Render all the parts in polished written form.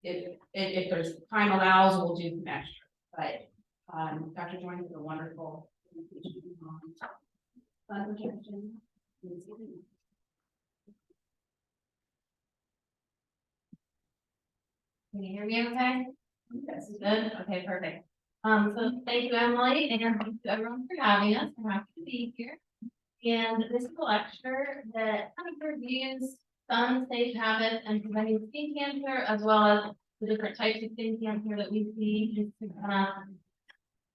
if there's time allows, we'll do some extra. But Dr. Joyner did a wonderful presentation on sun protection. Can you hear me okay? Yes. Good, okay, perfect. So thank you, Emily, and thank you everyone for having us. I'm happy to be here. And this is a lecture that kind of reviews sun safe habits and preventing skin cancer, as well as the different types of skin cancer that we see, just to kind of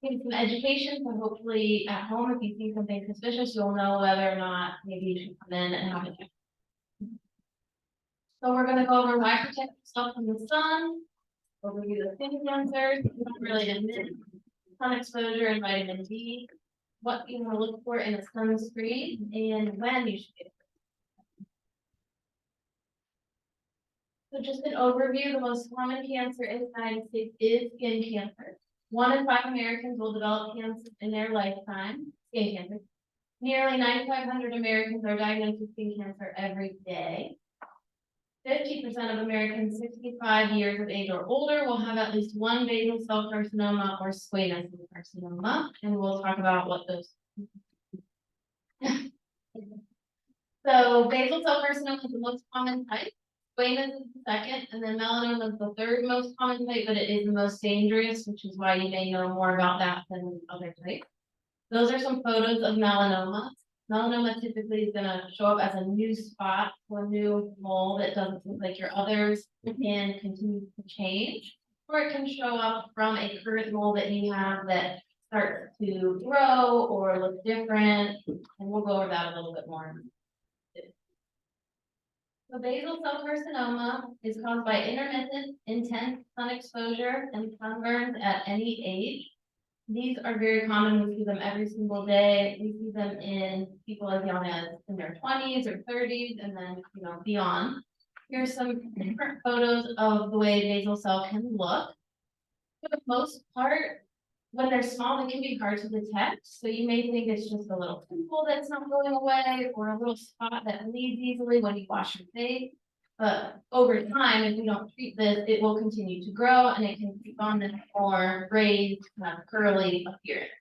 give some education. So hopefully at home, if you see something suspicious, you'll know whether or not maybe you should come in and have a check. So we're gonna go over why protect yourself from the sun, overview the skin cancers, related to sun exposure and vitamin D, what you want to look for in a sunscreen, and when you should get it. So just an overview, the most common cancer in the United States is skin cancer. 1 in 5 Americans will develop cancer in their lifetime, skin cancer. Nearly 9,500 Americans are diagnosed with skin cancer every day. 50% of Americans 65 years of age or older will have at least one basal cell carcinoma or squamous cell carcinoma, and we'll talk about what those. So basal cell carcinoma is the most common type, squamous is the second, and then melanoma is the third most common type, but it is the most dangerous, which is why you may know more about that than other types. Those are some photos of melanoma. Melanoma typically is going to show up as a new spot or a new mole that doesn't look like your others and continue to change. Or it can show up from a current mole that you have that starts to grow or look different. And we'll go over that a little bit more. So basal cell carcinoma is caused by intermittent, intense sun exposure and sunburns at any age. These are very common. We see them every single day. We see them in people as young as in their 20s or 30s, and then beyond. Here's some different photos of the way basal cell can look. For the most part, when they're small, they can be hard to detect. So you may think it's just a little pimple that's not going away, or a little spot that bleeds easily when you wash your face. But over time, if we don't treat this, it will continue to grow and it can keep on this more raised, kind of curly appearance.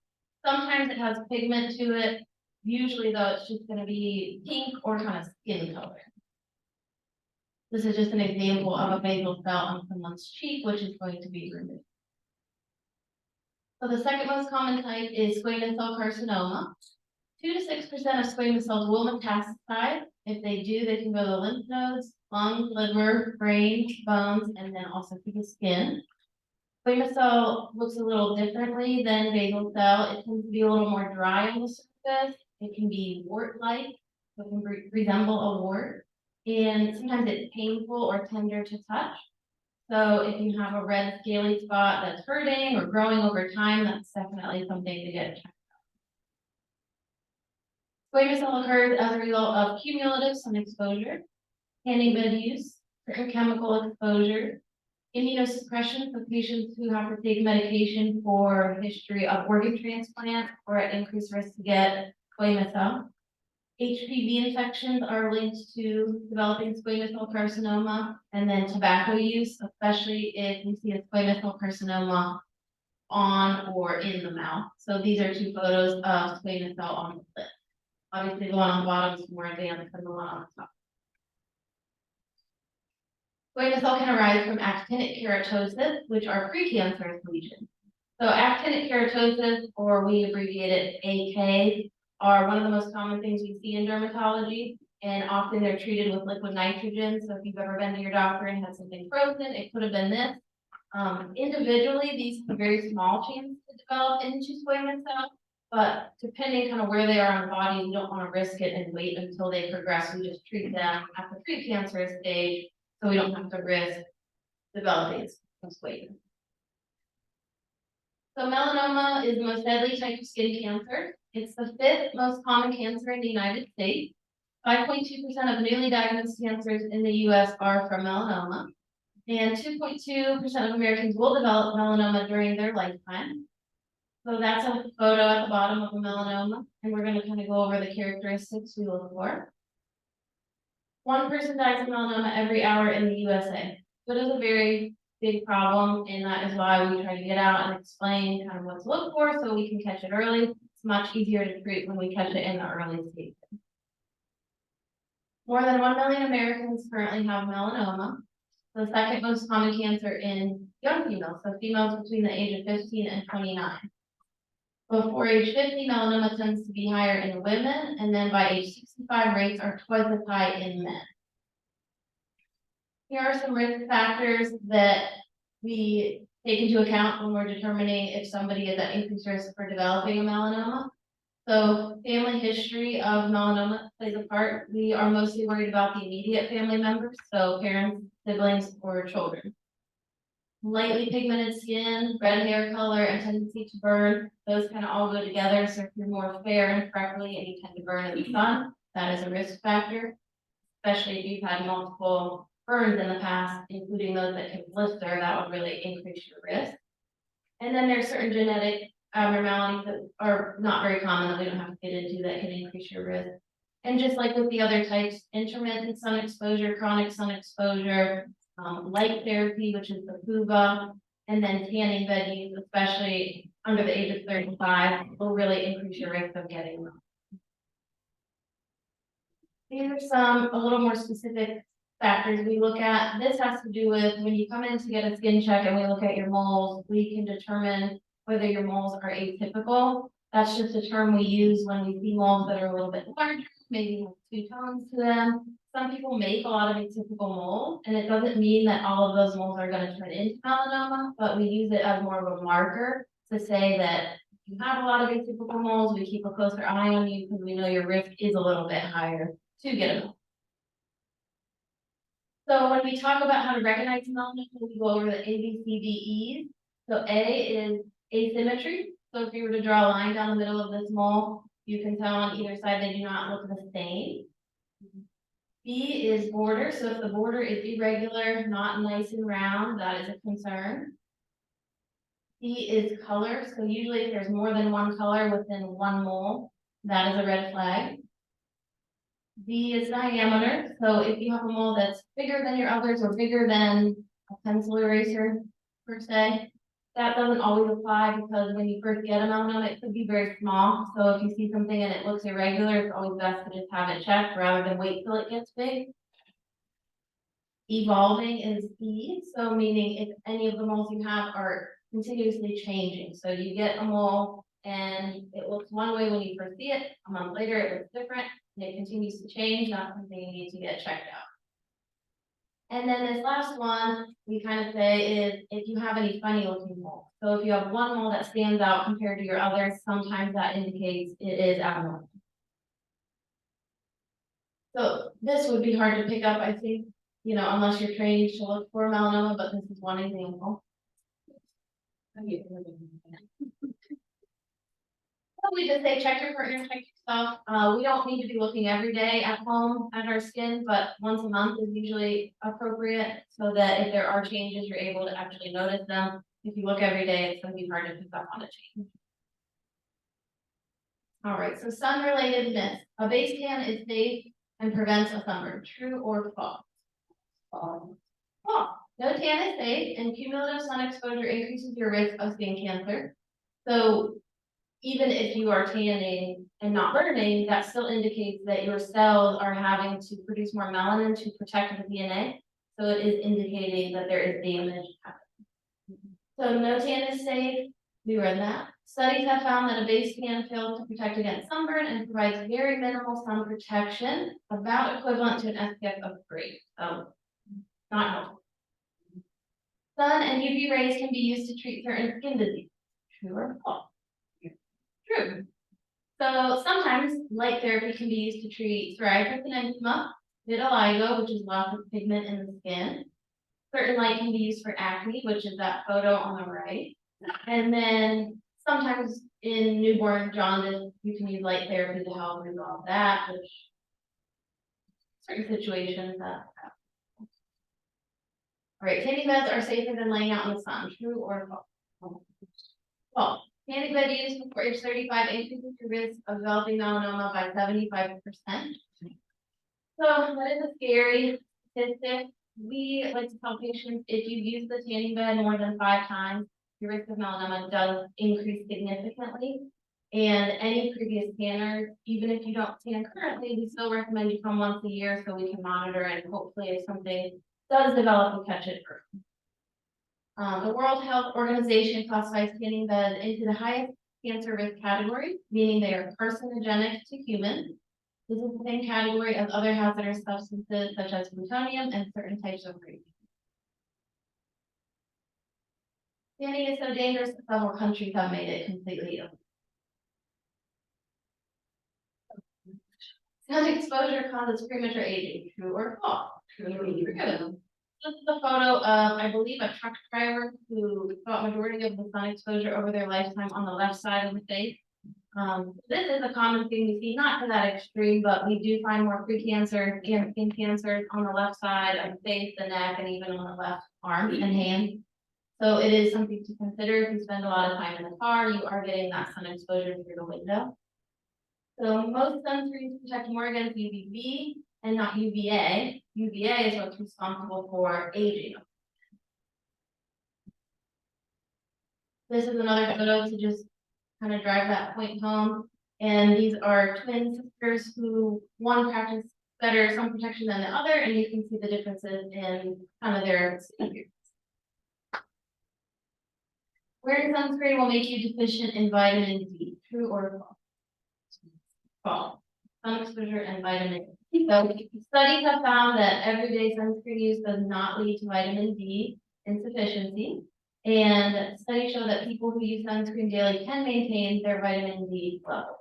Sometimes it has pigment to it. Usually, though, it's just going to be pink or kind of skin color. This is just an example of a basal cell on someone's cheek, which is going to be removed. So the second most common type is squamous cell carcinoma. 2 to 6% of squamous cells will metastasize. If they do, they can go to the lymph nodes, lungs, liver, brain, bones, and then also to the skin. Squamous cell looks a little differently than basal cell. It tends to be a little more dry on the surface. It can be wart-like, so it can resemble a wart. And sometimes it's painful or tender to touch. So if you have a red scaly spot that's hurting or growing over time, that's definitely something to get checked. Squamous cell occurs as a result of cumulative sun exposure, tanning bed use, certain chemical exposure, immunosuppression for patients who have to take medication for history of organ transplant or at increased risk to get squamous cell. HPV infections are linked to developing squamous cell carcinoma, and then tobacco use, especially if you see a squamous cell carcinoma on or in the mouth. So these are 2 photos of squamous cell on the lip. Obviously, the one on the bottom is more advanced than the one on the top. Squamous cell can arise from actinic keratosis, which are precancerous lesions. So actinic keratosis, or we abbreviate it AK, are one of the most common things we see in dermatology, and often they're treated with liquid nitrogen. So if you've ever been to your doctor and had something frozen, it could have been this. Individually, these have a very small chance to develop into squamous cell. But depending kind of where they are on the body, you don't want to risk it and wait until they progress. We just treat them at the precancerous stage, so we don't have to risk developing squamous. So melanoma is the most deadly type of skin cancer. It's the 5th most common cancer in the United States. 5.2% of newly diagnosed cancers in the U.S. are from melanoma, and 2.2% of Americans will develop melanoma during their lifetime. So that's a photo at the bottom of a melanoma, and we're going to kind of go over the characteristics we look for. 1 person dies of melanoma every hour in the USA. So it is a very big problem, and that is why we try to get out and explain kind of what to look for, so we can catch it early. It's much easier to treat when we catch it in the early stage. More than 1 million Americans currently have melanoma. The second most common cancer in young females, so females between the age of 15 and 29. Before age 50, melanoma tends to be higher in women, and then by age 65, rates are twice as high in men. Here are some risk factors that we take into account when we're determining if somebody is at increased risk for developing a melanoma. So family history of melanoma plays a part. We are mostly worried about the immediate family members, so parents, siblings, or children. Lightly pigmented skin, red hair color, and tendency to burn, those kind of all go together. So if you're more fair and freckly and you tend to burn in the sun, that is a risk factor, especially if you've had multiple burns in the past, including those that can blister, that would really increase your risk. And then there's certain genetic abnormalities that are not very common that we don't have to get into that can increase your risk. And just like with the other types, intermittent sun exposure, chronic sun exposure, light therapy, which is the FUVA, and then tanning bed use, especially under the age of 35, will really increase your risk of getting them. These are some a little more specific factors we look at. This has to do with when you come in to get a skin check and we look at your moles, we can determine whether your moles are atypical. That's just a term we use when we see moles that are a little bit larger, maybe have 2 tones to them. Some people make a lot of atypical moles, and it doesn't mean that all of those moles are going to turn into melanoma, but we use it as more of a marker to say that if you have a lot of atypical moles, we keep a closer eye on you because we know your risk is a little bit higher to get a mole. So when we talk about how to recognize melanoma, we go over the ABCDEs. So A is asymmetry. So if you were to draw a line down the middle of this mole, you can tell on either side they do not look the same. B is border. So if the border is irregular, not nice and round, that is a concern. C is color. So usually if there's more than one color within one mole, that is a red flag. D is diameter. So if you have a mole that's bigger than your others or bigger than a pencil eraser per se, that doesn't always apply because when you first get a melanoma, it could be very small. So if you see something and it looks irregular, it's always best to just have it checked rather than wait till it gets big. Evolving is E, so meaning if any of the moles you have are continuously changing. So you get a mole and it looks one way when you first see it, a month later it looks different, and it continues to change, not something you need to get checked out. And then this last one, we kind of say is if you have any funny looking moles. So if you have one mole that stands out compared to your others, sometimes that indicates it is abnormal. So this would be hard to pick up, I think, you know, unless you're trained to look for melanoma, but this is one example. So we just say check your partner, check yourself. We don't need to be looking every day at home at our skin, but once a month is usually appropriate so that if there are changes, you're able to actually notice them. If you look every day, it's going to be hard to pick up on a change. All right, so sun-related myths. A base tan is safe and prevents a sunburn. True or false? False. No tan is safe, and cumulative sun exposure increases your risk of skin cancer. So even if you are tanning and not burning, that still indicates that your cells are having to produce more melanin to protect the DNA. So it is indicating that there is damage happening. So no tan is safe. We read that. Studies have found that a base tan fails to protect against sunburn and provides very minimal sun protection, about equivalent to an SPF of 3. So not helpful. Sun and UV rays can be used to treat certain skin diseases. True or false? True. So sometimes light therapy can be used to treat psoriasis and eczema, vitiligo, which is loss of pigment in the skin. Certain light can be used for acne, which is that photo on the right. And then sometimes in newborn jaundice, you can use light therapy to help resolve that, which certain situations that happen. All right, tanning beds are safer than laying out in the sun. True or false? False. Tanning bed use before age 35 increases your risk of developing melanoma by 75%. So that is a scary statistic. we like to tell patients, if you use the tanning bed more than 5 times, your risk of melanoma does increase significantly. And any previous tanners, even if you don't tan currently, we still recommend you come once a year so we can monitor and hopefully if something does develop, we'll catch it early. The World Health Organization classifies tanning beds into the highest cancer risk category, meaning they are carcinogenic to humans. This is the same category as other hazardous substances such as plutonium and certain types of radiation. Tanning is so dangerous that several countries have made it completely illegal. Sun exposure causes premature aging, true or false? True. This is a photo of, I believe, a truck driver who got majority of the sun exposure over their lifetime on the left side of the face. This is a common thing we see, not to that extreme, but we do find more precancer and skin cancers on the left side of the face, the neck, and even on the left arm and hand. So it is something to consider. If you spend a lot of time in the car, you are getting that sun exposure through the window. So most sunscreens protect more against UVB and not UVA. UVA is what's responsible for aging. This is another photo to just kind of drive that point home. And these are twin sisters who one practice better sun protection than the other, and you can see the differences in kind of their behaviors. Wearing sunscreen will make you deficient in vitamin D, true or false? False. Sun exposure and vitamin D. So studies have found that everyday sunscreen use does not lead to vitamin D insufficiency. And studies show that people who use sunscreen daily can maintain their vitamin D level.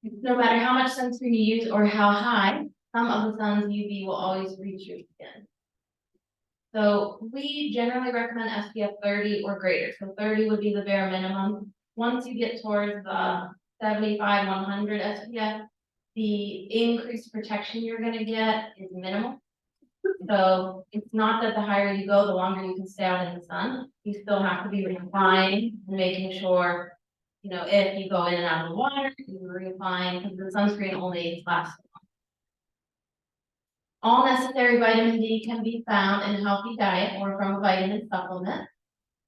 No matter how much sunscreen you use or how high, some of the sun's UV will always reach your skin. So we generally recommend SPF 30 or greater. So 30 would be the bare minimum. Once you get towards the 75, 100 SPF, the increased protection you're going to get is minimal. So it's not that the higher you go, the longer you can stay out in the sun. You still have to be reapplying and making sure, you know, if you go in and out of the water, you reapplying because the sunscreen only lasts. All necessary vitamin D can be found in a healthy diet or from a vitamin supplement.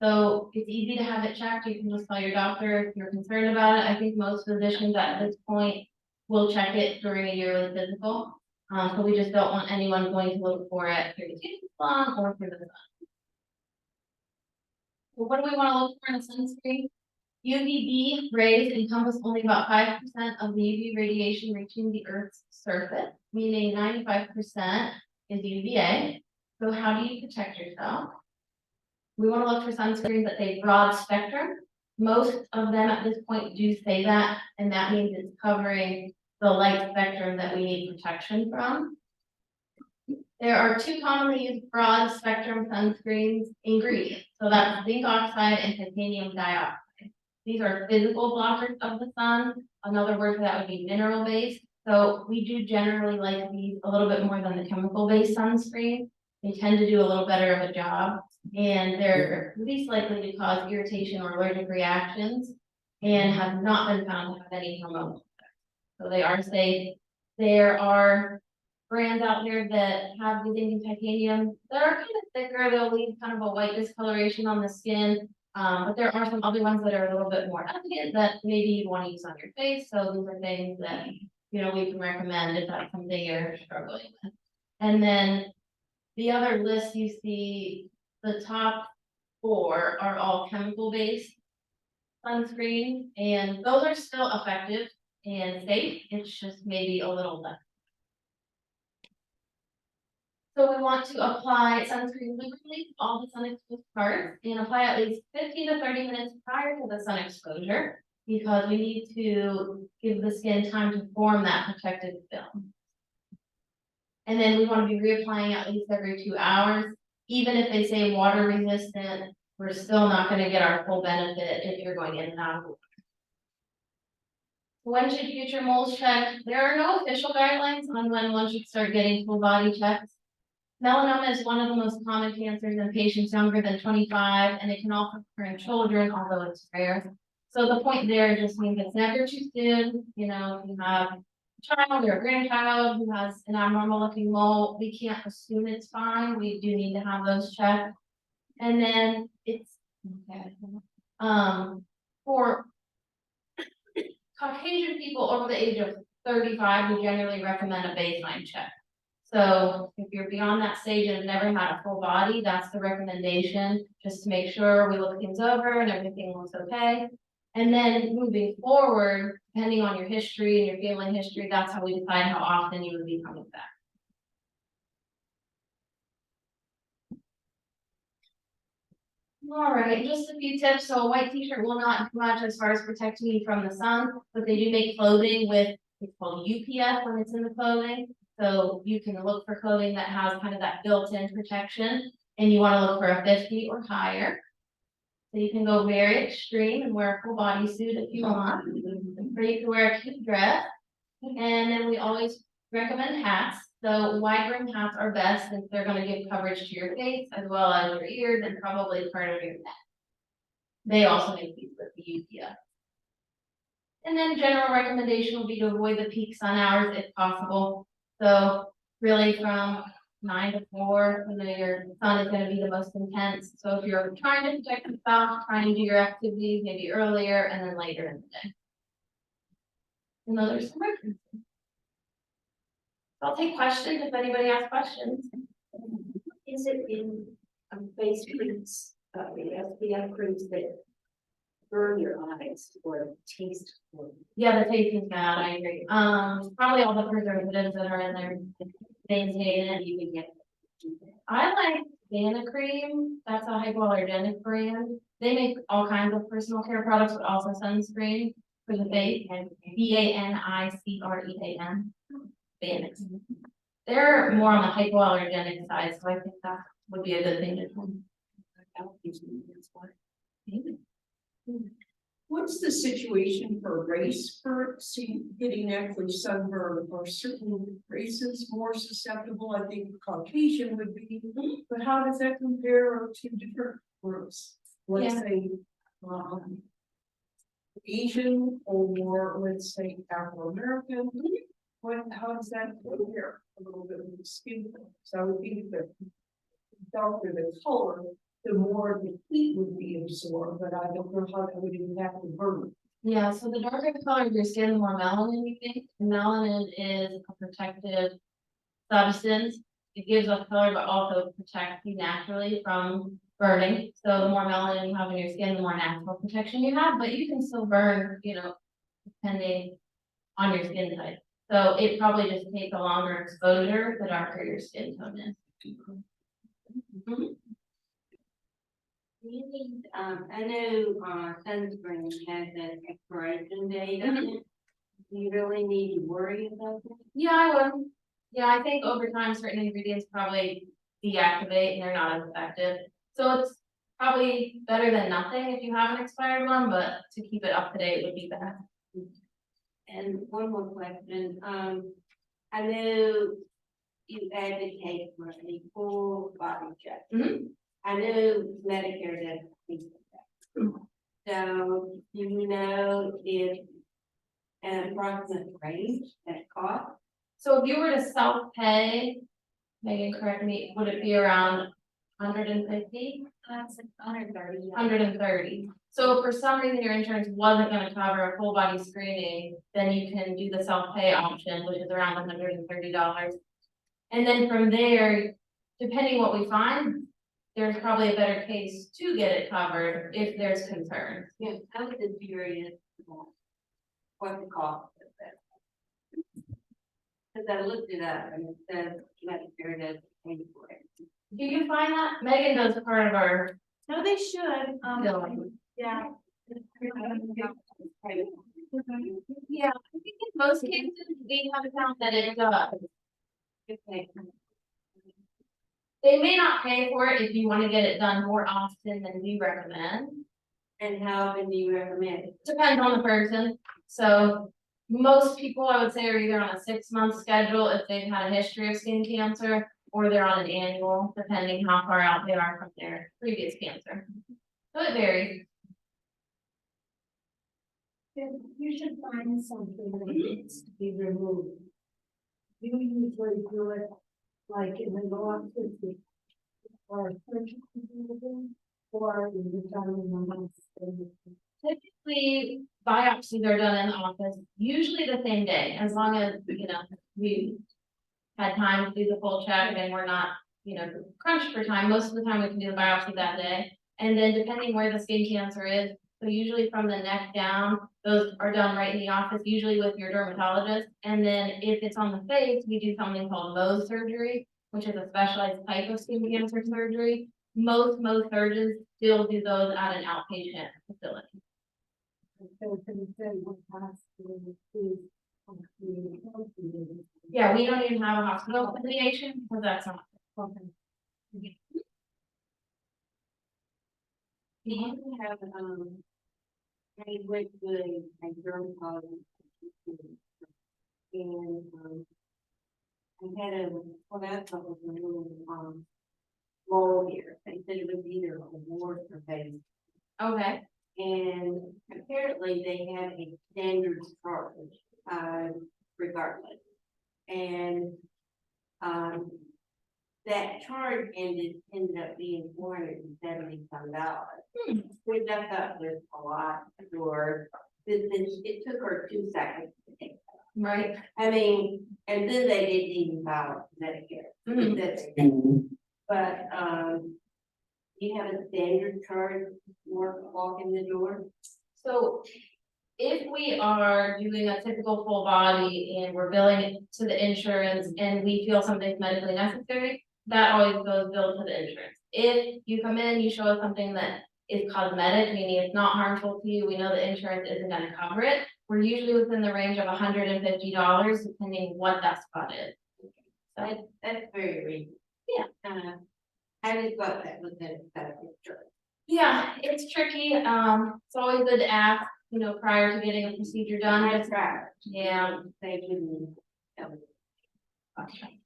So it's easy to have it checked. You can just tell your doctor if you're concerned about it. I think most physicians at this point will check it during a yearly physical. So we just don't want anyone going to look for it through the TV salon or through the sun. So what do we want to look for in a sunscreen? UVB rays encompass only about 5% of the UV radiation reaching the Earth's surface, meaning 95% is UVA. So how do you protect yourself? We want to look for sunscreens that say broad spectrum. Most of them at this point do say that, and that means it's covering the light spectrum that we need protection from. There are 2 commonly used broad spectrum sunscreens ingredients. So that's zinc oxide and titanium dioxide. These are physical blockers of the sun. Another word for that would be mineral based. So we do generally like these a little bit more than the chemical based sunscreen. They tend to do a little better of a job, and they're least likely to cause irritation or allergic reactions and have not been found to have any hormonal effects. So they are safe. There are brands out there that have the zinc and titanium that are kind of thicker. They'll leave kind of a white discoloration on the skin. But there are some other ones that are a little bit more elegant that maybe you want to use on your face. So these are things that, you know, we can recommend if that's something you're struggling with. And then the other list you see, the top 4 are all chemical based sunscreen, and those are still effective and safe. It's just maybe a little less. So we want to apply sunscreen liberally to all the sun exposed parts and apply at least 15 to 30 minutes prior to the sun exposure because we need to give the skin time to form that protective film. And then we want to be reapplying at least every 2 hours. Even if they say water resistant, we're still not going to get our full benefit if you're going in and out of the water. When should you get your moles checked? There are no official guidelines on when one should start getting full body checks. Melanoma is one of the most common cancers in patients younger than 25, and it can also occur in children, although it's rare. So the point there just means it's never too soon. You know, if you have child or a grandchild who has an abnormal looking mole, we can't assume it's fine. We do need to have those checked. And then it's, okay, for Caucasian people over the age of 35, we generally recommend a baseline check. So if you're beyond that stage and have never had a full body, that's the recommendation, just to make sure we look things over and everything looks okay. And then moving forward, depending on your history and your family history, that's how we decide how often you would be coming back. All right, just a few tips. So a white t-shirt will not do much as far as protecting you from the sun, but they do make clothing with, it's called UPF when it's in the clothing. So you can look for clothing that has kind of that built-in protection, and you want to look for a 50 or higher. So you can go very extreme and wear a full bodysuit if you want, or you can wear a cute dress. And then we always recommend hats. So wide brim hats are best since they're going to give coverage to your face as well as your ears and probably part of your neck. They also make these with the UPF. And then general recommendation would be to avoid the peak sun hours if possible. So really from 9 to 4, you know, your sun is going to be the most intense. So if you're trying to protect yourself, trying to do your activities maybe earlier and then later in the day. And those are some references. I'll take questions if anybody has questions. Is it in face creams, the SPF creams that burn your eyes or taste good? Yeah, the taste is bad, I agree. Probably all the preservatives that are in there, they contain it. You can get. I like Dana Cream, that's a hypoallergenic brand. They make all kinds of personal care products, but also sunscreen for the face, and BANICREAN. Banix. They're more on the hypoallergenic side, so I think that would be a good thing to do. What's the situation for race for getting actually sunburned? Are certain races more susceptible? I think Caucasian would be, but how does that compare to different groups? Let's say, Asian or let's say Afro-American. How does that compare a little bit with the skin tone? So I would think that the darker the color, the more the heat would be absorbed, but I don't know how that would impact the burn. Yeah, so the darker the color of your skin, the more melanin you think. Melanin is a protective substance. It gives us color, but also protects you naturally from burning. So the more melanin you have in your skin, the more natural protection you have, but you can still burn, you know, depending on your skin type. So it probably just takes a longer exposure the darker your skin tone is. Do you need, I know, sunscreen has an expiration date on it. Do you really need to worry about that? Yeah, I would. Yeah, I think over time, certain ingredients probably deactivate and they're not as effective. So it's probably better than nothing if you have an expired one, but to keep it up to date would be best. And one more question, I know you advocate for a full body check. I know Medicare doesn't think that. So do you know if an approximate range that cost? So if you were to self-pay, Megan, correct me, would it be around 150? That's 130. 130. So if for some reason your insurance wasn't going to cover a full body screening, then you can do the self-pay option, which is around $130. And then from there, depending what we find, there's probably a better case to get it covered if there's concerns. Yeah, I was curious what the cost of that. Because I looked it up and it says Medicare doesn't pay for it. Do you find that? Megan does part of our. No, they should, billing. yeah. Yeah, I think in most cases, we have found that it does. Okay. They may not pay for it if you want to get it done more often than we recommend. And how often do you recommend it? Depends on the person. So most people, I would say, are either on a 6-month schedule if they've had a history of skin cancer, or they're on an annual, depending how far out they are from their previous cancer. So it varies. Then you should find something that needs to be removed. You usually do it like in the office or surgical building or in the family house. Typically, biopsies are done in the office, usually the same day, as long as, we had time to do the full check and we're not, crunched for time. Most of the time we can do the biopsy that day. And then depending where the skin cancer is, so usually from the neck down, those are done right in the office, usually with your dermatologist. And then if it's on the face, we do something called Mohs surgery, which is a specialized type of skin cancer surgery. Most surgeons still do those at an outpatient facility. Yeah, we don't even have a hospital affiliation, because that's not. Do you have, I went to a dermatology. And, I had a, well, that's what was a little, mole here. They said it was either a wart or face. Okay, And apparently they have a standard charge, regardless. And, that charge ended up being $475, which I thought was a lot for, it took her 2 seconds to take. right. I mean, and then they didn't even file Medicare. Mhm. But, you have a standard charge for walking the door? So if we are doing a typical full body and we're billing it to the insurance and we feel something's medically necessary, that always goes billed to the insurance. If you come in, you show us something that is cosmetic, meaning it's not harmful to you, we know the insurance isn't gonna cover it. We're usually within the range of $150, depending what that spot is. So, That's very reasonable. Yeah. I just thought that was a picture. yeah, it's tricky. It's always good to ask, prior to getting a procedure done. I tried. Yeah. They didn't tell me. Okay.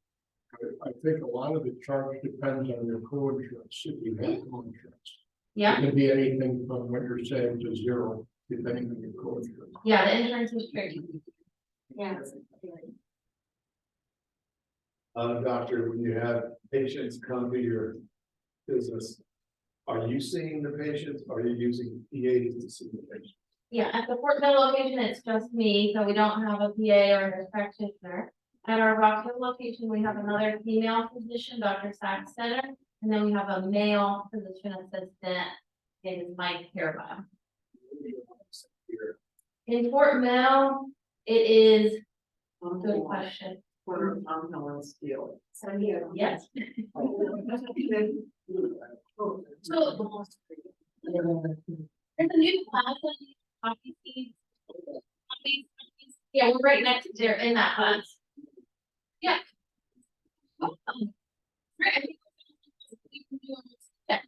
I think a lot of the charge depends on your co-insurance, if you have co-insurance. Yeah, It can be anything from what you're saying to zero, depending on your co-insurance. yeah, the insurance is tricky. Yeah. Doctor, when you have patients come to your business, are you seeing the patients? Are you using PAs to see the patients? Yeah, at the Fort Mill location, it's just me, so we don't have a PA or a nurse practitioner. At our Rock Hill location, we have another female physician, Dr. Saxton, and then we have a male physician assistant, his is Mike Carabile. In Fort Mill, it is, good question. For steel. So here. Yes. So, there's a new class on coffee seeds. Yeah, we're right next to there in that class. Yeah. Right, I think we can do almost that.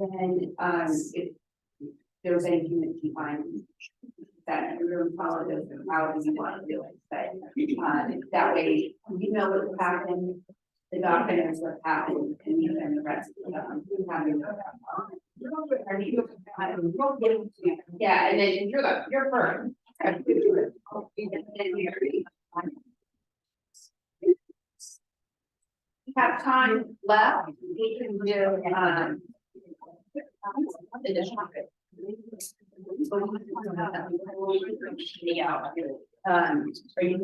And, if there's anything that you find that you're apologizing, how do you want to do it, but, that way, you know what's happened, the doctor knows what happened, and you and the rest of them, having. Yeah, and then you're first. Have time left, we can do, additional. Yeah. Are you?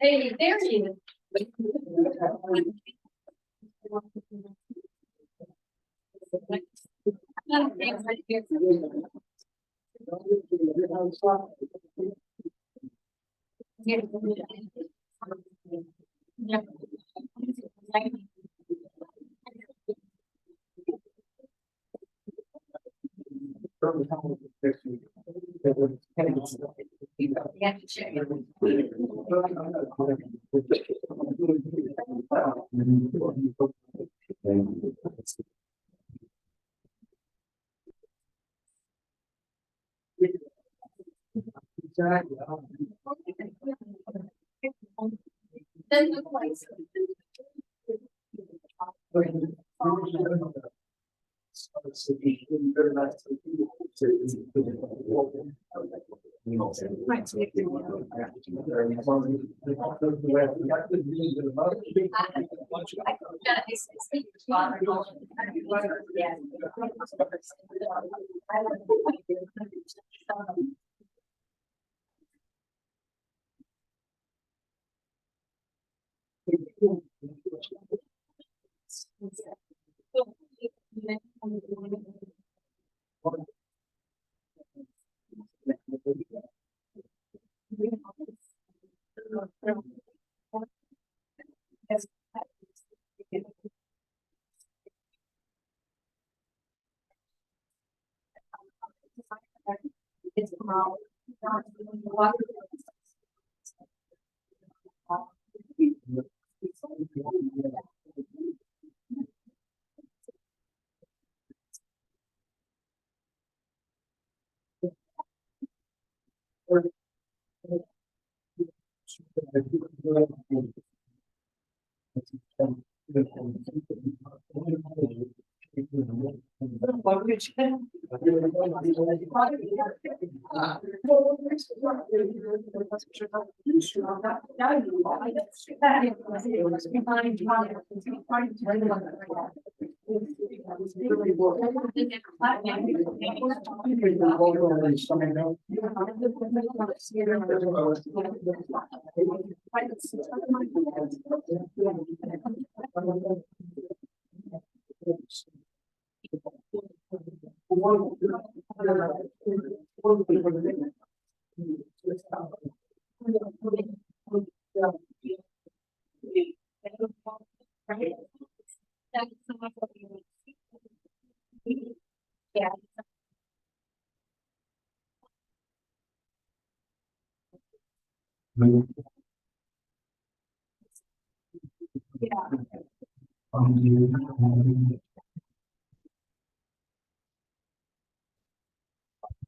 Hey, there she is.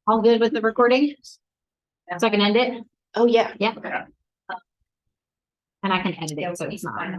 All good with the recording? So I can end it? Oh, yeah. Yeah. And I can edit it, so it's not.